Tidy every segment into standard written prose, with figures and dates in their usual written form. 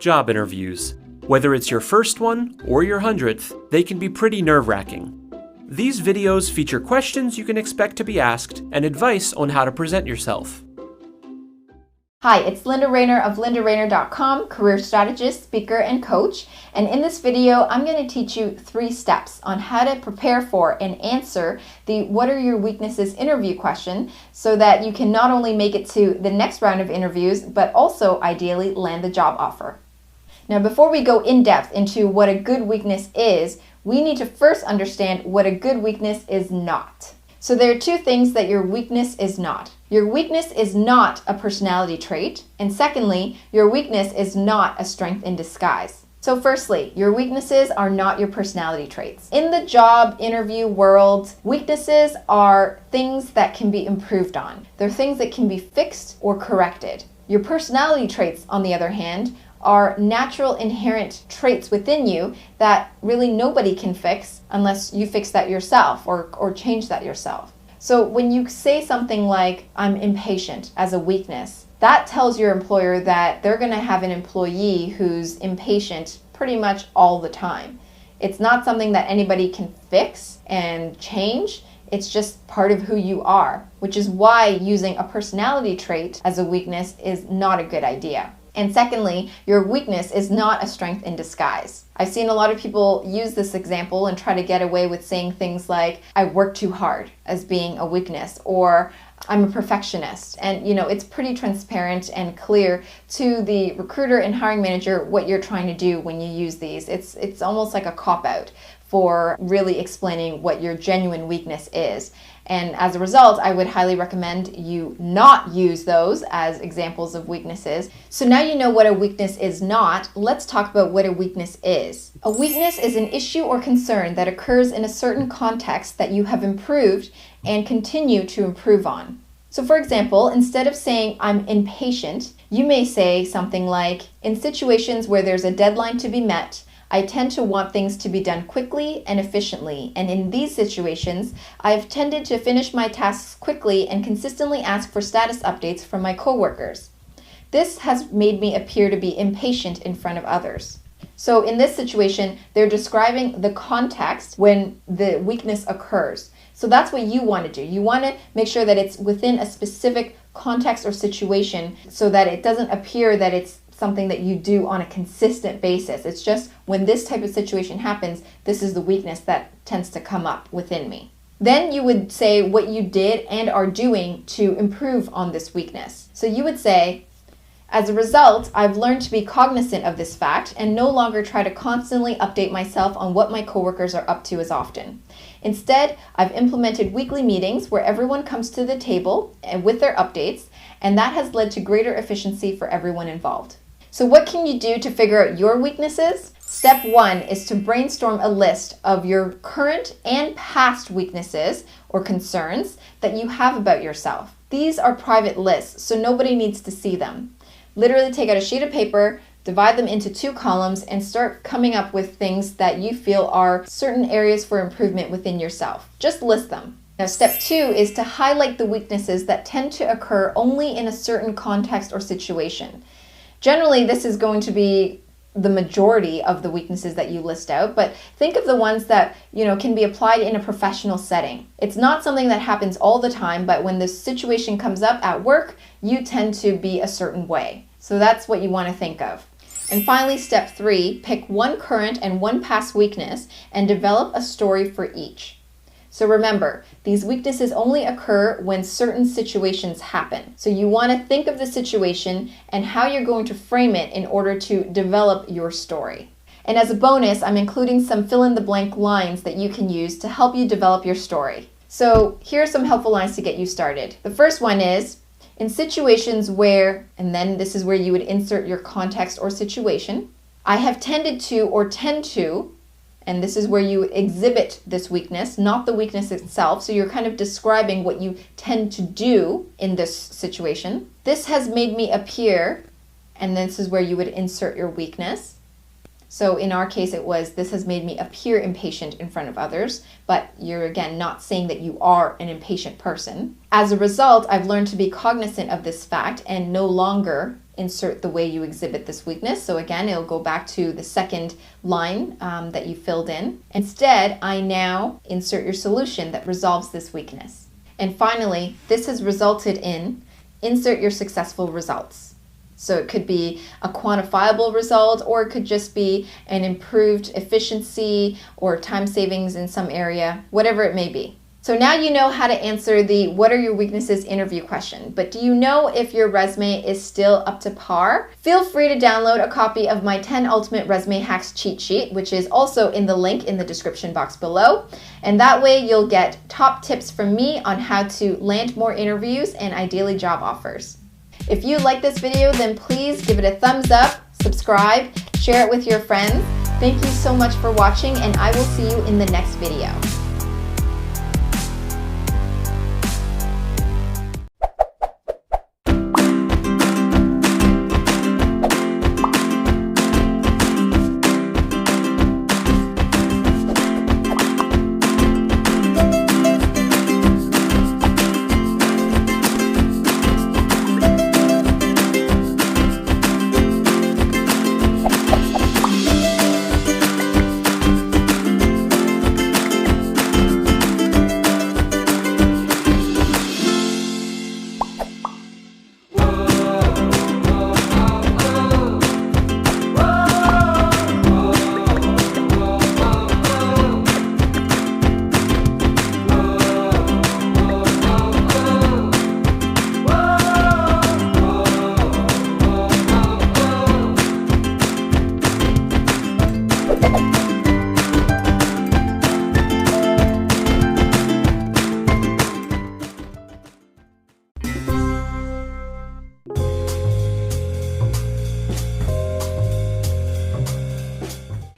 Job interviews. Whether it's your first one or your 100th, they can be pretty nerve-wracking. These videos feature questions you can expect to be asked and advice on how to present yourself. Hi, it's Linda Rayner of lindarayner.com, career strategist, speaker, and coach. And in this video, I'm going to teach you 3 steps on how to prepare for and answer the "What are your weaknesses?" interview question so that you can not only make it to the next round of interviews, but also ideally land the job offer. Now, before we go in depth into what a good weakness is, we need to first understand what a good weakness is not. So there are 2 things that your weakness is not. Your weakness is not a personality trait, and secondly, your weakness is not a strength in disguise. So firstly, your weaknesses are not your personality traits. In the job interview world, weaknesses are things that can be improved on. They're things that can be fixed or corrected. Your personality traits, on the other hand, are natural inherent traits within you that really nobody can fix unless you fix that yourself or change that yourself. So when you say something like, "I'm impatient," as a weakness, that tells your employer that they're going to have an employee who's impatient pretty much all the time. It's not something that anybody can fix and change. It's just part of who you are, which is why using a personality trait as a weakness is not a good idea. And secondly, your weakness is not a strength in disguise. I've seen a lot of people use this example and try to get away with saying things like, "I work too hard," as being a weakness, or "I'm a perfectionist." And it's pretty transparent and clear to the recruiter and hiring manager what you're trying to do when you use these. It's almost like a cop-out for really explaining what your genuine weakness is. And as a result, I would highly recommend you not use those as examples of weaknesses. So now you know what a weakness is not, let's talk about what a weakness is. A weakness is an issue or concern that occurs in a certain context that you have improved and continue to improve on. So for example, instead of saying "I'm impatient," you may say something like, "In situations where there's a deadline to be met, I tend to want things to be done quickly and efficiently, and in these situations, I've tended to finish my tasks quickly and consistently ask for status updates from my coworkers. This has made me appear to be impatient in front of others." So in this situation, they're describing the context when the weakness occurs. So that's what you want to do. You want to make sure that it's within a specific context or situation so that it doesn't appear that it's something that you do on a consistent basis. It's just when this type of situation happens, this is the weakness that tends to come up within me. Then you would say what you did and are doing to improve on this weakness. So you would say, "As a result, I've learned to be cognizant of this fact and no longer try to constantly update myself on what my coworkers are up to as often. Instead, I've implemented weekly meetings where everyone comes to the table and with their updates, and that has led to greater efficiency for everyone involved." So what can you do to figure out your weaknesses? Step 1 is to brainstorm a list of your current and past weaknesses or concerns that you have about yourself. These are private lists, so nobody needs to see them. Literally take out a sheet of paper, divide them into 2 columns, and start coming up with things that you feel are certain areas for improvement within yourself. Just list them. Now, step 2 is to highlight the weaknesses that tend to occur only in a certain context or situation. Generally, this is going to be the majority of the weaknesses that you list out, but think of the ones that, can be applied in a professional setting. It's not something that happens all the time, but when this situation comes up at work, you tend to be a certain way. So that's what you want to think of. And finally, step 3, pick 1 current and 1 past weakness and develop a story for each. So remember, these weaknesses only occur when certain situations happen. So you want to think of the situation and how you're going to frame it in order to develop your story. And as a bonus, I'm including some fill-in-the-blank lines that you can use to help you develop your story. So here are some helpful lines to get you started. The first one is, "In situations where," and then this is where you would insert your context or situation, "I have tended to or tend to," and this is where you exhibit this weakness, not the weakness itself. So you're kind of describing what you tend to do in this situation. "This has made me appear," and this is where you would insert your weakness. So in our case, it was, "This has made me appear impatient in front of others," but you're again not saying that you are an impatient person. "As a result, I've learned to be cognizant of this fact and no longer," insert the way you exhibit this weakness. So again, it'll go back to the second line that you filled in. Instead, I now insert your solution that resolves this weakness. And finally, this has resulted in insert your successful results. So it could be a quantifiable result, or it could just be an improved efficiency or time savings in some area, whatever it may be. So now you know how to answer the "what are your weaknesses" interview question, but do you know if your resume is still up to par? Feel free to download a copy of my 10 Ultimate Resume Hacks cheat sheet, which is also in the link in the description box below. And that way you'll get top tips from me on how to land more interviews and ideally job offers. If you like this video, then please give it a thumbs up, subscribe, share it with your friends. Thank you so much for watching, and I will see you in the next video.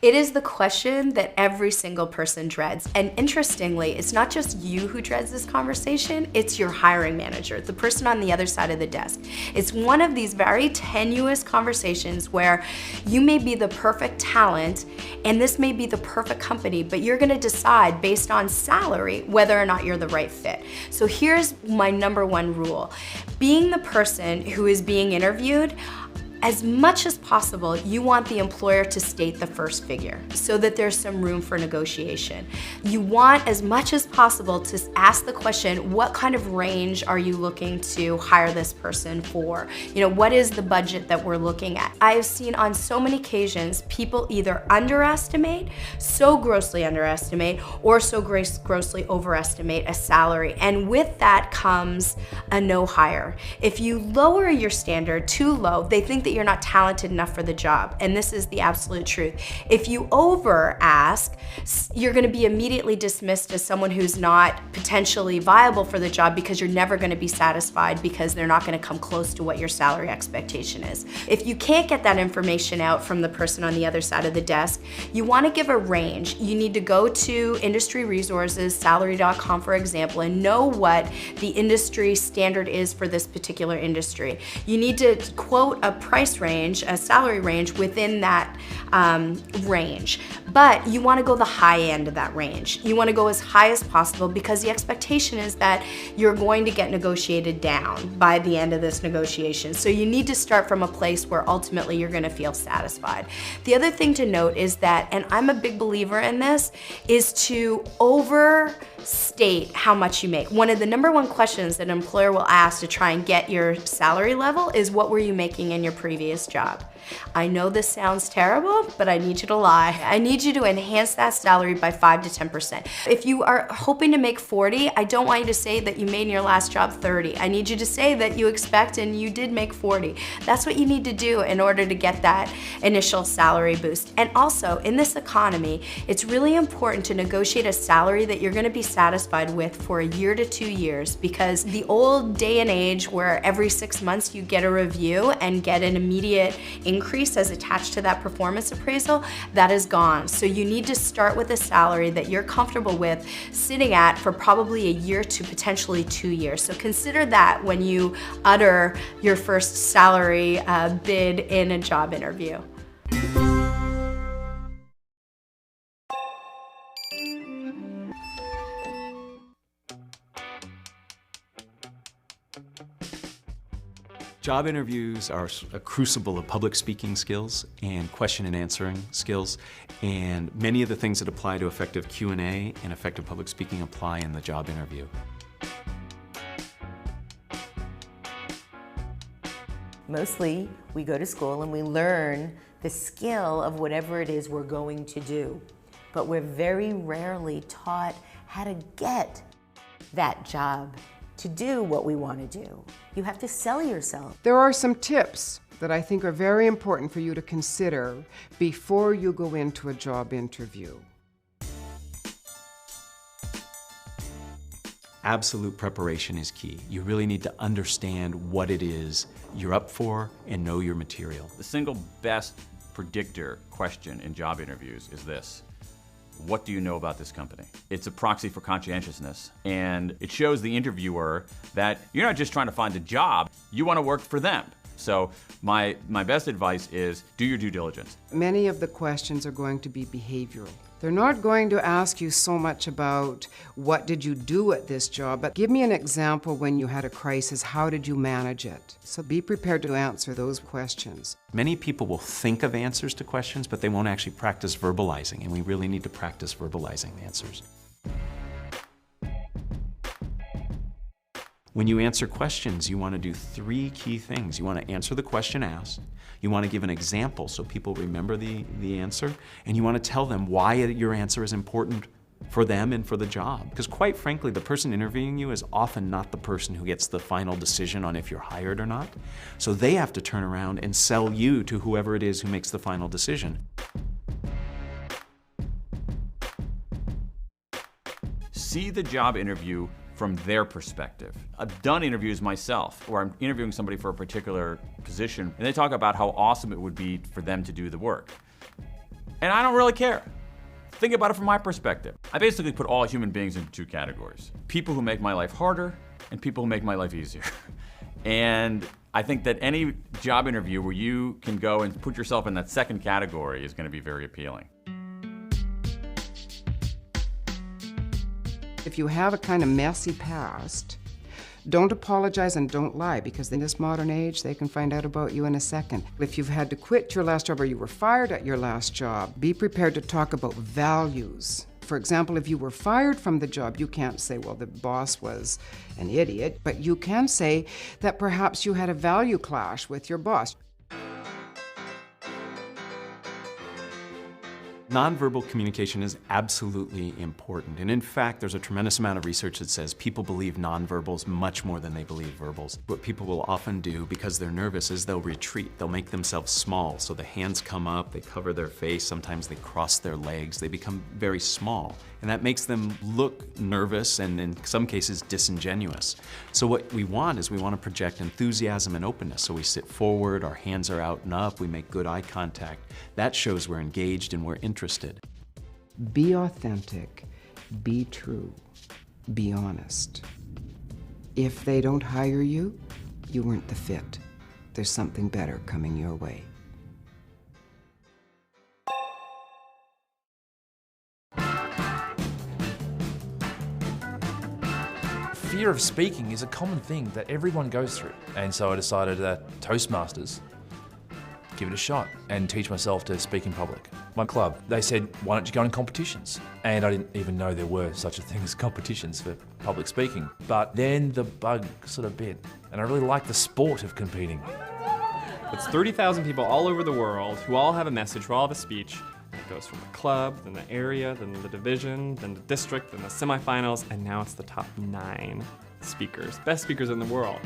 It is the question that every single person dreads. And interestingly, it's not just you who dreads this conversation, it's your hiring manager, the person on the other side of the desk. It's one of these very tenuous conversations where you may be the perfect talent and this may be the perfect company, but you're gonna decide based on salary whether or not you're the right fit. So here's my number one rule. Being the person who is being interviewed, as much as possible, you want the employer to state the first figure so that there's some room for negotiation. You want, as much as possible, to ask the question, what kind of range are you looking to hire this person for? You know, what is the budget that we're looking at? I've seen on so many occasions, people either underestimate, so grossly underestimate, or so grossly overestimate a salary. And with that comes a no hire. If you lower your standard too low, they think that you're not talented enough for the job. And this is the absolute truth. If you over ask, you're gonna be immediately dismissed as someone who's not potentially viable for the job because you're never gonna be satisfied because they're not gonna come close to what your salary expectation is. If you can't get that information out from the person on the other side of the desk, you wanna give a range. You need to go to industry resources, salary.com for example, and know what the industry standard is for this particular industry. You need to quote a price range, a salary range within that range. But you want to go the high end of that range. You want to go as high as possible because the expectation is that you're going to get negotiated down by the end of this negotiation. So you need to start from a place where ultimately you're going to feel satisfied. The other thing to note is that, and I'm a big believer in this, is to overstate how much you make. One of the number one questions that an employer will ask to try and get your salary level is, what were you making in your previous job? I know this sounds terrible, but I need you to lie. I need you to enhance that salary by 5 to 10%. If you are hoping to make 40, I don't want you to say that you made in your last job 30. I need you to say that you expect and you did make 40. That's what you need to do in order to get that initial salary boost. And also, in this economy, it's really important to negotiate a salary that you're gonna be satisfied with for a year to 2 years, because the old day and age where every 6 months you get a review and get an immediate increase as attached to that performance appraisal, that is gone. So you need to start with a salary that you're comfortable with sitting at for probably a year to potentially 2 years. So consider that when you utter your first salary bid in a job interview. Job interviews are a crucible of public speaking skills and question and answering skills, and many of the things that apply to effective Q&A and effective public speaking apply in the job interview. Mostly, we go to school and we learn the skill of whatever it is we're going to do, but we're very rarely taught how to get that job, to do what we want to do. You have to sell yourself. There are some tips that I think are very important for you to consider before you go into a job interview. Absolute preparation is key. You really need to understand what it is you're up for and know your material. The single best predictor question in job interviews is this: what do you know about this company? It's a proxy for conscientiousness, and it shows the interviewer that you're not just trying to find a job, you want to work for them. So my best advice is do your due diligence. Many of the questions are going to be behavioral. They're not going to ask you so much about what did you do at this job, but give me an example when you had a crisis, how did you manage it? So be prepared to answer those questions. Many people will think of answers to questions, but they won't actually practice verbalizing, and we really need to practice verbalizing answers. When you answer questions, you want to do 3 key things. You want to answer the question asked, you want to give an example so people remember the answer, and you want to tell them why your answer is important for them and for the job. Because quite frankly, the person interviewing you is often not the person who gets the final decision on if you're hired or not. So they have to turn around and sell you to whoever it is who makes the final decision. See the job interview from their perspective. I've done interviews myself where I'm interviewing somebody for a particular position and they talk about how awesome it would be for them to do the work. And I don't really care. Think about it from my perspective. I basically put all human beings into 2 categories: people who make my life harder and people who make my life easier. And I think that any job interview where you can go and put yourself in that second category is going to be very appealing. If you have a kind of messy past, don't apologize and don't lie, because in this modern age, they can find out about you in a second. If you've had to quit your last job or you were fired at your last job, be prepared to talk about values. For example, if you were fired from the job, you can't say, well, the boss was an idiot, but you can say that perhaps you had a value clash with your boss. Nonverbal communication is absolutely important, and in fact, there's a tremendous amount of research that says people believe nonverbals much more than they believe verbals. What people will often do, because they're nervous, is they'll retreat. They'll make themselves small, so the hands come up, they cover their face, sometimes they cross their legs, they become very small, and that makes them look nervous and in some cases disingenuous. So what we want is we want to project enthusiasm and openness, so we sit forward, our hands are out and up, we make good eye contact. That shows we're engaged and we're interested. Be authentic, be true, be honest. If they don't hire you, you weren't the fit. There's something better coming your way. Fear of speaking is a common thing that everyone goes through. And so I decided that Toastmasters, give it a shot and teach myself to speak in public. My club, they said, why don't you go in competitions? And I didn't even know there were such a thing as competitions for public speaking. But then the bug sort of bit, and I really like the sport of competing. It's 30,000 people all over the world who all have a message, who all have a speech. It goes from the club, then the area, then the division, then the district, then the semifinals, and now it's the top 9 speakers, best speakers in the world.